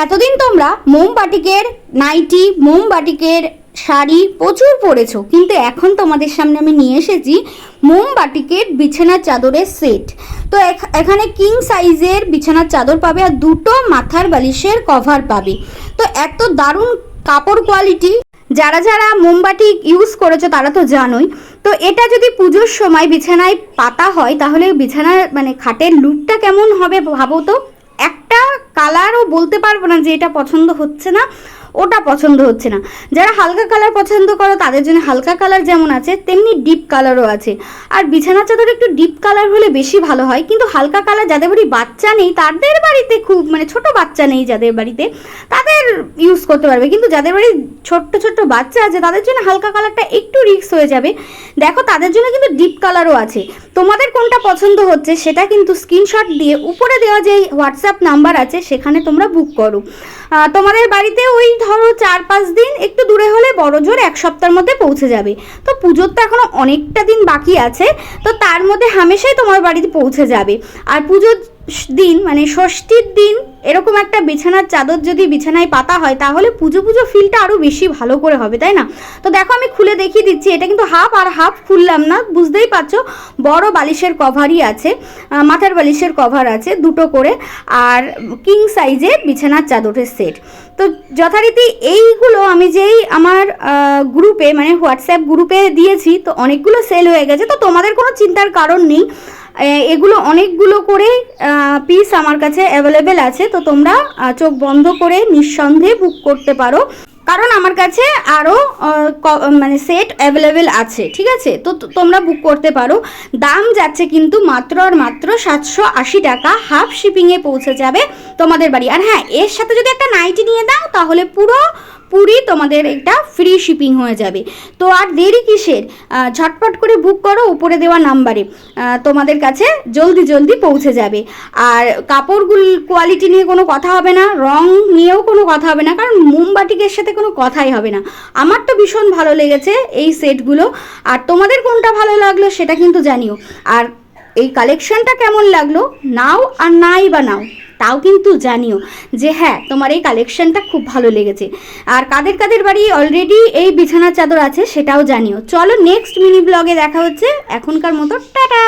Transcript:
এতদিন তোমরা মোমবাটিকের নাইটি, মোমবাটিকের শাড়ি প্রচুর পরেছো, কিন্তু এখন তোমাদের সামনে আমি নিয়ে এসেছি মোমবাটিকের বিছানার চাদরের সেট। তো এখানে কিং সাইজের বিছানার চাদর পাবে আর দুটো মাথার বালিশের কভার পাবে। তো এত দারুণ কাপড় কোয়ালিটি, যারা যারা মোমবাটিক ইউজ করেছো তারা তো জানোই। তো এটা যদি পুজোর সময় বিছানায় পাতা হয় তাহলে বিছানার মানে খাটের লুকটা কেমন হবে ভাবো তো। একটা কালারও বলতে পারবো না যে এটা পছন্দ হচ্ছে না, ওটা পছন্দ হচ্ছে না। যারা হালকা কালার পছন্দ করো তাদের জন্য হালকা কালার যেমন আছে তেমনি ডিপ কালারও আছে। আর বিছানা চাদর একটু ডিপ কালার হলে বেশি ভালো হয়, কিন্তু হালকা কালার যাদের বাড়ি বাচ্চা নেই তাদের বাড়িতে খুব মানে ছোট বাচ্চা নেই যাদের বাড়িতে তাদের ইউজ করতে পারবে, কিন্তু যাদের বাড়ি ছোট্ট ছোট্ট বাচ্চা আছে তাদের জন্য হালকা কালারটা একটু রিস্ক হয়ে যাবে। দেখো তাদের জন্য কিন্তু ডিপ কালারও আছে। তোমাদের কোনটা পছন্দ হচ্ছে সেটা কিন্তু স্ক্রিনশট দিয়ে উপরে দেওয়া যে হোয়াটসঅ্যাপ নাম্বার আছে সেখানে তোমরা বুক করো। তোমাদের বাড়িতে ওই ধরো 4-5 দিন, একটু দূরে হলে বড় জোর 1 সপ্তাহের মধ্যে পৌঁছে যাবে। তো পুজোর তো এখনো অনেকটা দিন বাকি আছে, তো তার মধ্যে হামেশাই তোমার বাড়িতে পৌঁছে যাবে। আর পুজোর দিন মানে ষষ্ঠীর দিন এরকম একটা বিছানার চাদর যদি বিছানায় পাতা হয় তাহলে পুজো পুজো ফিলটা আরও বেশি ভালো করে হবে, তাই না? তো দেখো আমি খুলে দেখিয়ে দিচ্ছি। এটা কিন্তু হাফ আর হাফ খুললাম না, বুঝতেই পারছো। বড় বালিশের কভারই আছে, মাথার বালিশের কভার আছে দুটো করে, আর কিং সাইজের বিছানার চাদরের সেট। তো যথারীতি এইগুলো আমি যেই আমার গ্রুপে মানে হোয়াটসঅ্যাপ গ্রুপে দিয়েছি, তো অনেকগুলো সেল হয়ে গেছে। তো তোমাদের কোনো চিন্তার কারণ নেই, এগুলো অনেকগুলো করে পিস আমার কাছে অ্যাভেলেবেল আছে। তো তোমরা চোখ বন্ধ করে নিঃসন্দেহে বুক করতে পারো, কারণ আমার কাছে আরও মানে সেট অ্যাভেলেবেল আছে, ঠিক আছে? তো তোমরা বুক করতে পারো। দাম যাচ্ছে কিন্তু মাত্র আর মাত্র 780 টাকা, হাফ শিপিংয়ে পৌঁছে যাবে তোমাদের বাড়ি। আর হ্যাঁ, এর সাথে যদি একটা নাইটি নিয়ে দাও তাহলে পুরি তোমাদের এটা ফ্রি শিপিং হয়ে যাবে। তো আর দেরি কিসের, ঝটপট করে বুক করো উপরে দেওয়া নাম্বারে, তোমাদের কাছে জলদি জলদি পৌঁছে যাবে। আর কাপড়গুলো কোয়ালিটি নিয়ে কোনো কথা হবে না, রং নিয়েও কোনো কথা হবে না, কারণ মোমবাটিকের সাথে কোনো কথাই হবে না। আমার তো ভীষণ ভালো লেগেছে এই সেটগুলো, আর তোমাদের কোনটা ভালো লাগলো সেটা কিন্তু জানিও। আর এই কালেকশনটা কেমন লাগলো নাও, আর নাই বা নাও তাও কিন্তু জানিও যে হ্যাঁ তোমার এই কালেকশনটা খুব ভালো লেগেছে। আর কাদের কাদের বাড়ি অলরেডি এই বিছানার চাদর আছে সেটাও জানিও। চলো নেক্সট মিনি ব্লগে দেখা হচ্ছে, এখনকার মতো টাটা।